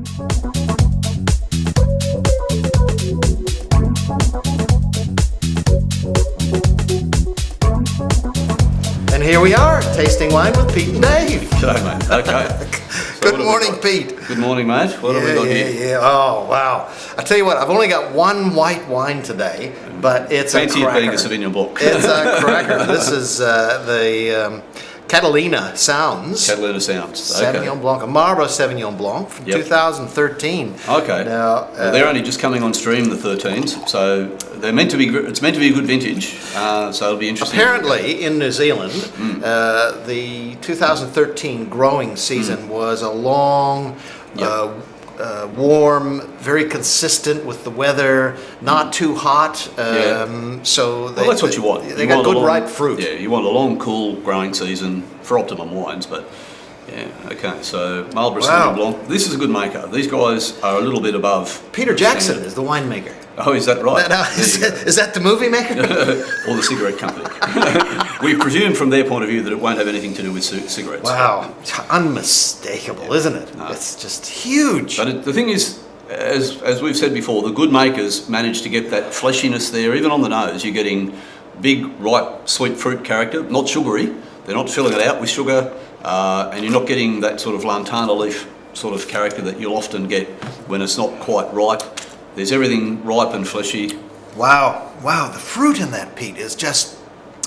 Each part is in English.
And here we are, tasting wine with Pete and Dave. G'day, mate. Okay. So Good morning, Pete. Good morning, mate. What have we got here? Yeah. Oh, wow. I tell you what, I've only got one white wine today, but it's Fancy a it cracker. being a Sauvignon Blanc. It's a cracker. This is the Catalina Sounds. Catalina Sounds. Sauvignon Blanc, a Marlborough Sauvignon Blanc from 2013. Okay. Now, Well, they're only just coming on stream, the 13s, so they're meant to be. It's meant to be a good vintage, so it'll be interesting. apparently, in New Zealand, the 2013 growing season was a long, warm, very consistent with the weather, not too hot. So Well, that's what you want. They got good ripe fruit. Yeah, you want a long, cool growing season for optimum wines, but yeah, okay. So Marlborough Sauvignon Blanc. This is a good maker. These guys are a little bit above. Peter Jackson standard. is the winemaker. Oh, is that right? Is that the movie maker? Or the cigarette company. We presume from their point of view that it won't have anything to do with cigarettes. Wow, it's unmistakable, isn't it? No. It's just huge. But the thing is, as we've said before, the good makers manage to get that fleshiness there, even on the nose. You're getting big, ripe, sweet fruit character, not sugary. They're not filling it out with sugar, and you're not getting that sort of lantana leaf sort of character that you'll often get when it's not quite ripe. There's everything ripe and fleshy. Wow, the fruit in that, Pete, is just,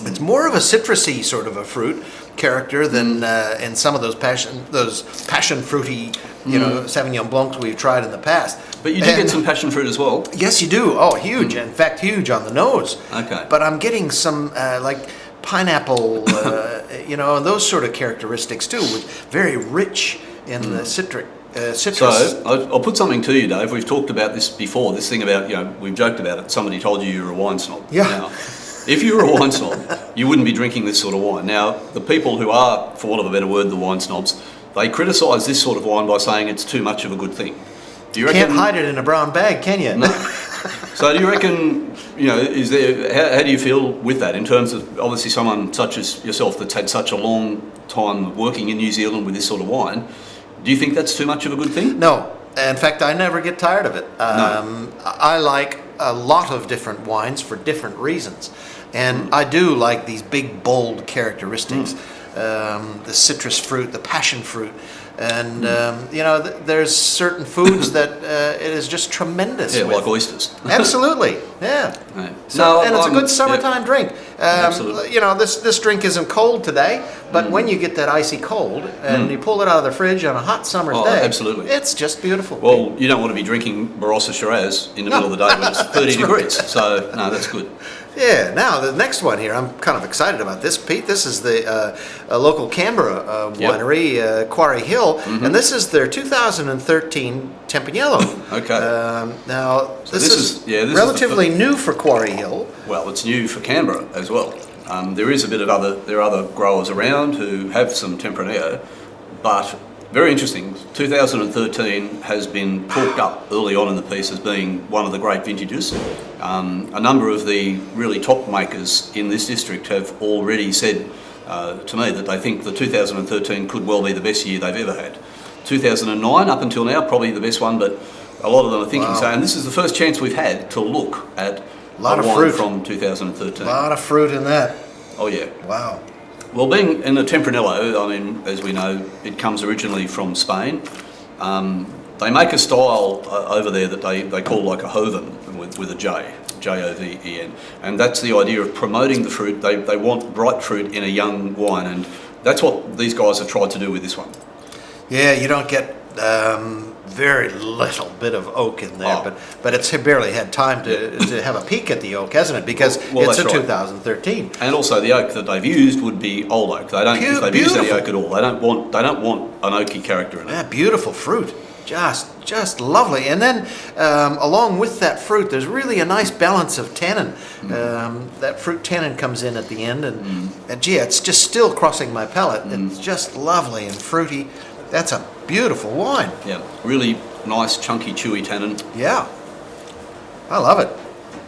it's more of a citrusy sort of a fruit character than in some of those passion fruity, Sauvignon Blancs we've tried in the past. But you do get some passion fruit as well. Yes, you do. Oh, huge. In fact, huge on the nose. Okay. But I'm getting some, like pineapple, those sort of characteristics too, with very rich in the citrus. So I'll put something to you, Dave. We've talked about this before. This thing about we've joked about it. Somebody told you you're a wine snob. Yeah. Now, if you were a wine snob, you wouldn't be drinking this sort of wine. Now, the people who are, for want of a better word, the wine snobs, they criticise this sort of wine by saying it's too much of a good thing. Do you reckon? Can't hide it in a brown bag, can you? No. So do you reckon? Is there? How do you feel with that in terms of obviously someone such as yourself that's had such a long time working in New Zealand with this sort of wine? Do you think that's too much of a good thing? No. In fact, I never get tired of it. No. I like a lot of different wines for different reasons. And I do like these big, bold characteristics. The citrus fruit, the passion fruit. And, there's certain foods that it is just tremendous with. Like oysters. Absolutely, yeah. Right. So, and it's a good summertime drink. Absolutely. This drink isn't cold today, but when you get that icy cold and you pull it out of the fridge on a hot summer's day, absolutely. It's just beautiful. Well, you don't want to be drinking Barossa Shiraz in the middle of the day when it's 30 degrees. Right. So, no, that's good. Yeah, now the next one here, I'm kind of excited about this, Pete. This is the local Canberra winery, Quarry Hill, and this is their 2013 Tempranillo. Okay. Now, this is relatively new for Quarry Hill. Well, it's new for Canberra as well. There are other growers around who have some Tempranillo, but very interesting. 2013 has been talked up early on in the piece as being one of the great vintages. A number of the really top makers in this district have already said to me that they think the 2013 could well be the best year they've ever had. 2009 up until now probably the best one, but a lot of them are thinking so. And this is the first chance we've had to look at a lot of wine fruit from 2013. A lot of fruit in that. Oh yeah. Wow. Well, being in the Tempranillo, I mean, as we know, it comes originally from Spain. They make a style over there that they call like a Joven with a J, Joven, and that's the idea of promoting the fruit. They want bright fruit in a young wine, and that's what these guys have tried to do with this one. Yeah, you don't get very little bit of oak in there, but it's barely had time to have a peek at the oak, hasn't it? Because it's a 2013. And also the oak that they've used would be old oak. They don't if they've used any oak at all. They don't want an oaky character in it. Yeah, beautiful fruit. Just lovely. And then along with that fruit, there's really a nice balance of tannin. That fruit tannin comes in at the end, and gee, it's just still crossing my palate. It's just lovely and fruity. That's a beautiful wine. Yeah, really nice, chunky, chewy tannin. Yeah, I love it.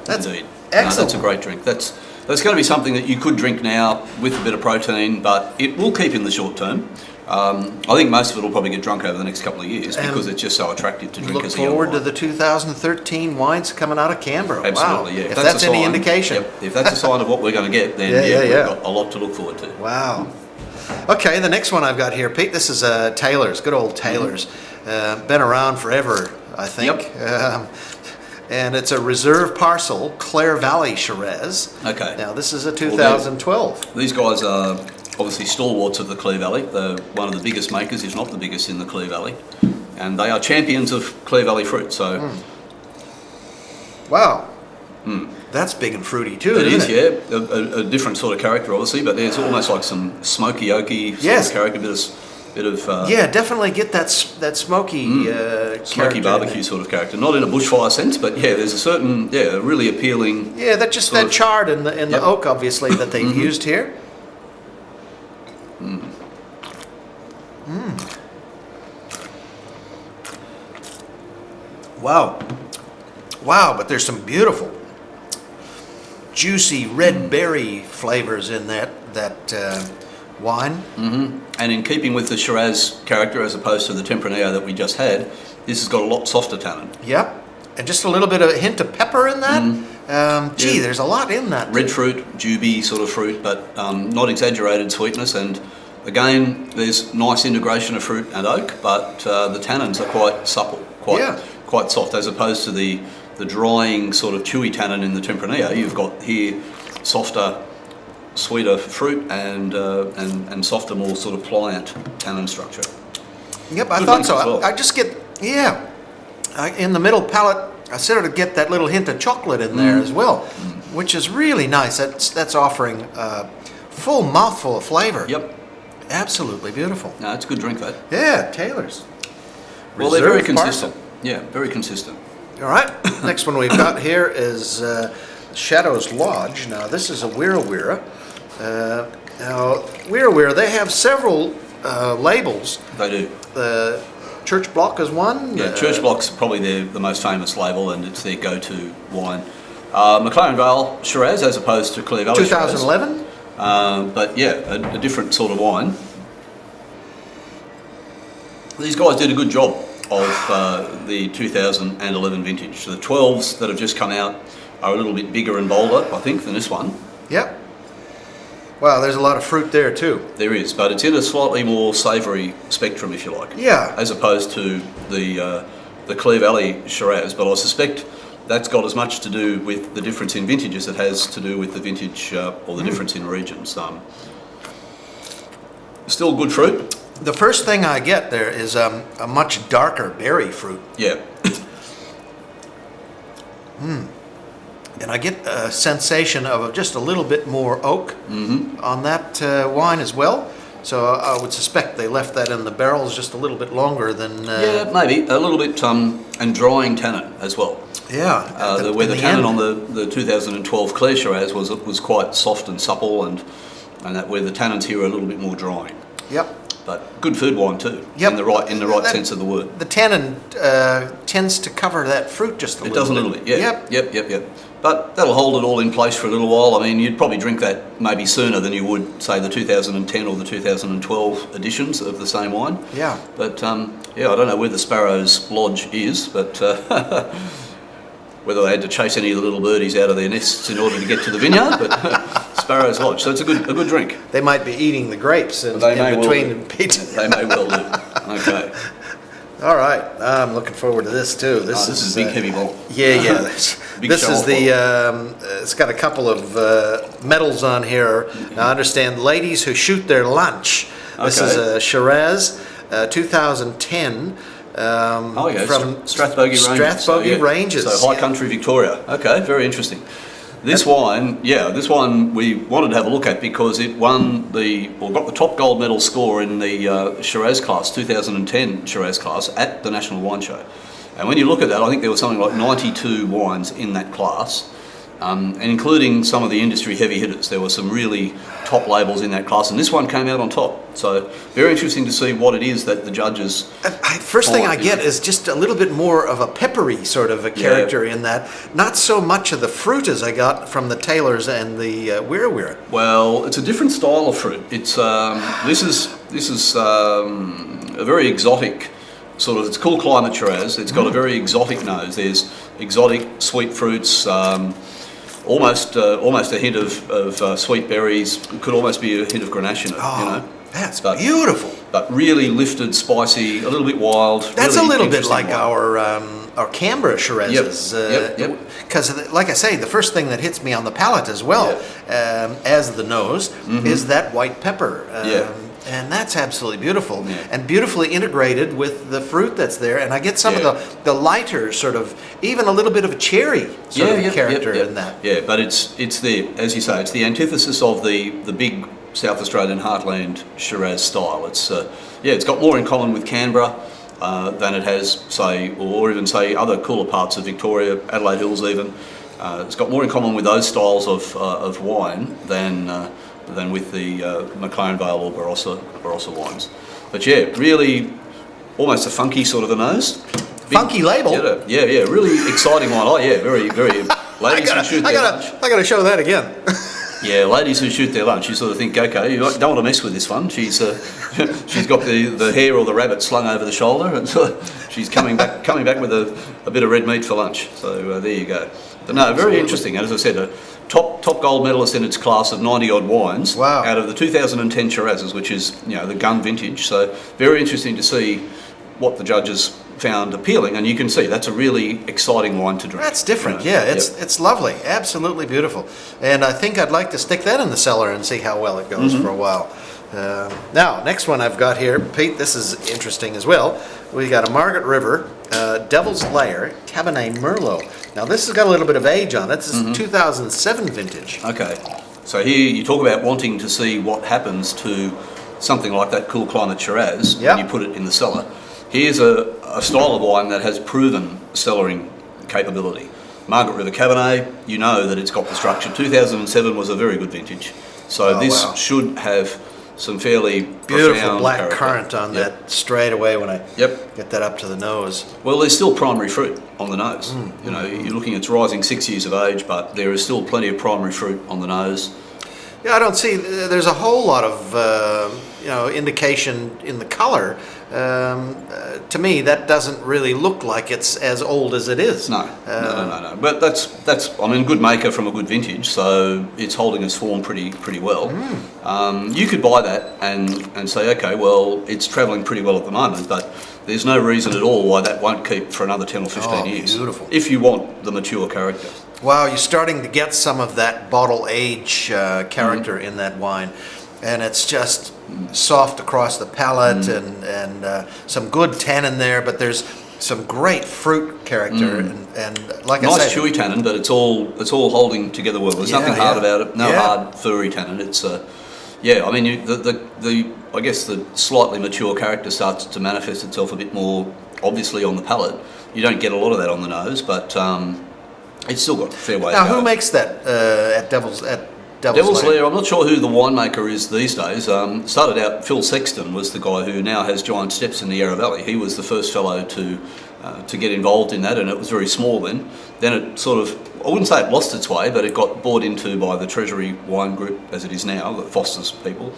That's indeed. excellent. No, that's a great drink. That's It's going to be something that you could drink now with a bit of protein, but it will keep in the short term. I think most of it will probably get drunk over the next couple of years because it's just so attractive to drink Look as a young forward wine. to the 2013 wines coming out of Canberra. Absolutely, wow. yeah. If that's any sign, indication. Yep, if that's a sign of what we're going to get, then we've got a lot to look forward to. Wow. Okay, the next one I've got here, Pete, this is Taylor's, good old Taylor's. Been around forever, I think. Yep. And it's a reserve parcel, Clare Valley Shiraz. Okay. Now, this is a 2012. These guys are obviously stalwarts of the Clare Valley. They're one of the biggest makers, if not the biggest, in the Clare Valley. And they are champions of Clare Valley fruit, so... Wow. That's big and fruity too, It isn't is, yeah. A different sort of character, obviously, but there's almost like some smoky, oaky sort of character, bit of yeah, definitely get that smoky smoky barbecue sort of character. Not in a bushfire sense, but yeah, there's a certain, really appealing... Yeah, that chard in the oak, obviously, that they've used here. Wow. Wow, but there's some beautiful, juicy red berry flavors in that wine. And in keeping with the Shiraz character as opposed to the Tempranillo that we just had, this has got a lot softer tannin. Yep. And just a little bit of a hint of pepper in that. There's a lot in that. Red fruit, juby sort of fruit, but not exaggerated sweetness. And again, there's nice integration of fruit and oak, but the tannins are quite supple, quite soft, as opposed to the drying sort of chewy tannin in the Tempranillo. You've got here softer, sweeter fruit and softer, more sort of pliant tannin structure. Yep, I thought so. Well. I just get, in the middle palate, I sort of get that little hint of chocolate in there as well, which is really nice. That's offering a full mouthful of flavor. Yep. Absolutely beautiful. No, it's a good drink, that. Yeah, Taylor's. Well, they're very consistent. Yeah, very consistent. All right, next one we've got here is Shadow's Lodge. Now, this is a Wira Wira. Now, Wira Wira, they have several labels. They do. The Church Block is one. Yeah, Church Block's probably the most famous label, and it's their go-to wine. McLaren Vale Shiraz, as opposed to Clare Valley 2011? Shiraz. But yeah, a different sort of wine. These guys did a good job of the 2011 vintage. The 12s that have just come out are a little bit bigger and bolder, I think, than this one. Yep. Wow, there's a lot of fruit there too. There is, but it's in a slightly more savoury spectrum, if you like. Yeah. As opposed to the Clare Valley Shiraz, but I suspect that's got as much to do with the difference in vintage as it has to do with the vintage or the difference in regions. Still good fruit. The first thing I get there is a much darker berry fruit. Yeah. And I get a sensation of just a little bit more oak on that wine as well. So I would suspect they left that in the barrels just a little bit longer than... yeah, maybe. A little bit, and drying tannin as well. Yeah. Where the tannin on the 2012 Clare Shiraz was quite soft and supple, and that where the tannins here are a little bit more drying. Yep. But good food wine too, yep. in the right sense of the word. The tannin tends to cover that fruit just a little bit. It does a little bit, yeah. Yep. But that'll hold it all in place for a little while. I mean, you'd probably drink that maybe sooner than you would, say, the 2010 or the 2012 editions of the same wine. Yeah. But, I don't know where the Sparrow's Lodge is, but whether they had to chase any of the little birdies out of their nests in order to get to the vineyard, but Sparrow's Lodge. So it's a good drink. They might be eating the grapes in between Pete. They may well do. Okay. All right, I'm looking forward to this too. This is a big heavy bottle. Yeah. This is the. It's got a couple of medals on here. Now, I understand ladies who shoot their lunch. This is a Shiraz, 2010. From Strathbogie Ranges. So high country Victoria. Okay, very interesting. This wine we wanted to have a look at because it got the top gold medal score in the Shiraz class, 2010 Shiraz class at the National Wine Show. And when you look at that, I think there was something like 92 wines in that class. and including some of the industry heavy hitters. There were some really top labels in that class, and this one came out on top. So very interesting to see what it is that the judges. First thing I get is just a little bit more of a peppery sort of a character in that. Not so much of the fruit as I got from the Taylors and the Wira Wira. Well, it's a different style of fruit. It's this is a very exotic sort of. It's called Climate Shiraz. It's got a very exotic nose. There's exotic sweet fruits. Almost a hint of sweet berries. It could almost be a hint of Grenache in it. Oh, you know, that's beautiful. But really lifted, spicy, a little bit wild. That's really a little bit like wine. our Canberra Shirazes. Yep. Because, like I say, the first thing that hits me on the palate as well, as the nose, is that white pepper. And that's absolutely beautiful, and beautifully integrated with the fruit that's there. And I get some of the lighter sort of, even a little bit of a cherry sort of character in that. Yeah, but it's the, as you say, it's the antithesis of the big South Australian heartland Shiraz style. It's it's got more in common with Canberra than it has, say, or even say other cooler parts of Victoria, Adelaide Hills even. It's got more in common with those styles of wine than with the McLaren Vale or Barossa wines. But yeah, really almost a funky sort of a nose. Funky label? Yeah, really exciting wine. Oh yeah, very, very, ladies who shoot their lunch. I got to show that again. Yeah, ladies who shoot their lunch, you sort of think, okay, you don't want to mess with this one. She's she's got the hare or the rabbit slung over the shoulder, and so she's coming back with a bit of red meat for lunch. So there you go. But no, very interesting. And as I said, a top gold medalist in its class of 90 odd wines out of the 2010 Shirazes, which is the gun vintage. So very interesting to see what the judges found appealing, and you can see that's a really exciting wine to drink. That's different, it's lovely, absolutely beautiful, and I think I'd like to stick that in the cellar and see how well it goes for a while. Now, next one I've got here, Pete, this is interesting as well. We got a Margaret River Devil's Lair Cabernet Merlot. Now this has got a little bit of age on it. This is 2007 vintage. Okay, so here you talk about wanting to see what happens to something like that Cool Climate Shiraz when you put it in the cellar. Here's a style of wine that has proven cellaring capability. Margaret River Cabernet, you know that it's got the structure. 2007 was a very good vintage. So this should have some fairly beautiful black character. Currant on that straight away when I get that up to the nose. Well, there's still primary fruit on the nose. You're looking, it's rising 6 years of age, but there is still plenty of primary fruit on the nose. Yeah, I don't see, there's a whole lot of, indication in the color. To me, that doesn't really look like it's as old as it is. No. But that's I mean, good maker from a good vintage, so it's holding its form pretty well. You could buy that and say, okay, well, it's travelling pretty well at the moment, but there's no reason at all why that won't keep for another 10 or 15 years. Beautiful. If you want the mature character. Wow, you're starting to get some of that bottle age character in that wine, and it's just soft across the palate and some good tannin there, but there's some great fruit character and like I said, nice chewy tannin, but it's all holding together well. There's nothing hard about it. No hard furry tannin. It's I mean I guess the slightly mature character starts to manifest itself a bit more obviously on the palate. You don't get a lot of that on the nose, but it's still got a fair way to go. Now, who makes that at Devil's Lair? I'm not sure who the winemaker is these days. Started out, Phil Sexton was the guy who now has giant steps in the Yarra Valley. He was the first fellow to get involved in that, and it was very small then. Then it sort of, I wouldn't say it lost its way, but it got bought into by the Treasury Wine Group, as it is now, that fosters people.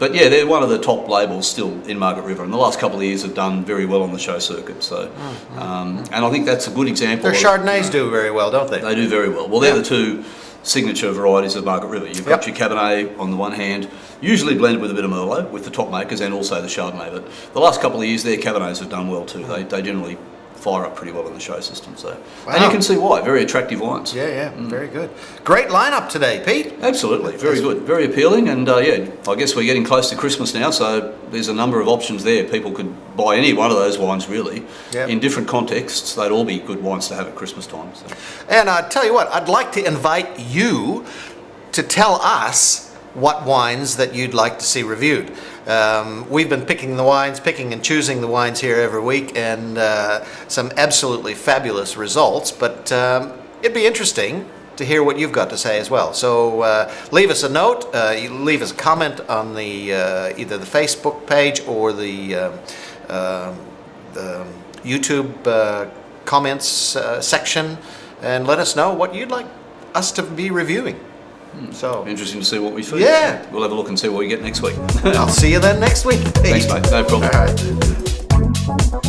But yeah, they're one of the top labels still in Margaret River, and the last couple of years have done very well on the show circuit. So, and I think that's a good example. Their Chardonnays do very well, don't they? They do very well. Well, they're the two signature varieties of Margaret River. You've got your Cabernet on the one hand, usually blended with a bit of Merlot with the top makers, and also the Chardonnay. But the last couple of years, their Cabernets have done well too. They generally fire up pretty well in the show system. So, and you can see why. Very attractive wines. Very good. Great lineup today, Pete. Absolutely, very good, very appealing, and I guess we're getting close to Christmas now, so there's a number of options there. People could buy any one of those wines really in different contexts. They'd all be good wines to have at Christmas time. So. And I tell you what, I'd like to invite you to tell us what wines that you'd like to see reviewed. We've been picking and choosing the wines here every week, and some absolutely fabulous results, but it'd be interesting to hear what you've got to say as well. So leave us a note, you leave us a comment on the either the Facebook page or the YouTube comments section, and let us know what you'd like us to be reviewing. So Interesting to see what we feed. Yeah. We'll have a look and see what we get next week. I'll see you then next week. Thanks, mate. No problem. All right.